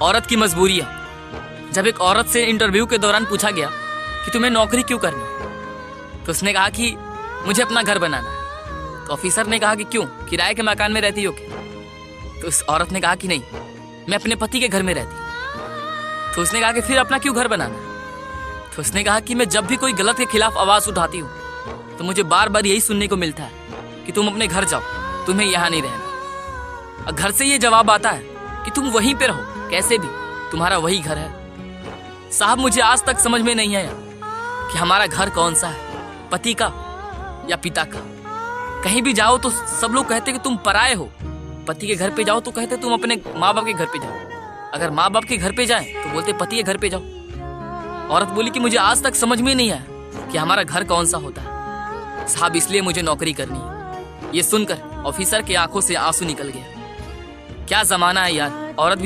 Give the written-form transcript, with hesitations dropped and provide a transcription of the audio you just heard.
औरत की मजबूरी है। जब एक औरत से इंटरव्यू के दौरान पूछा गया कि तुम्हें नौकरी क्यों करनी है, तो उसने कहा कि मुझे अपना घर बनाना है। तो ऑफिसर ने कहा कि क्यों, किराए के मकान में रहती हो क्या? तो उस औरत ने कहा कि नहीं, मैं अपने पति के घर में रहती हूँ। तो उसने कहा कि फिर अपना क्यों घर बनाना? तो उसने कहा कि मैं जब भी कोई गलत के खिलाफ आवाज उठाती हूँ तो मुझे बार बार यही सुनने को मिलता है कि तुम अपने घर जाओ, तुम्हें यहाँ नहीं रहना। और घर से ये जवाब आता है कि तुम वहीं पे रहो, कैसे भी तुम्हारा वही घर है। साहब, मुझे आज तक समझ में नहीं आया कि हमारा घर कौन सा है, पति का या पिता का। कहीं भी जाओ तो सब लोग कहते कि तुम पराये हो, पति के घर पे जाओ तो कहते तुम अपने माँ बाप के घर पे जाओ, अगर माँ बाप के घर पे जाए तो बोलते पति के घर पे जाओ। औरत बोली कि मुझे आज तक समझ में नहीं आया कि हमारा घर कौन सा होता है। साहब, इसलिए मुझे नौकरी करनी है। ये सुनकर ऑफिसर की आंखों से आंसू निकल गया। क्या जमाना है यार, औरत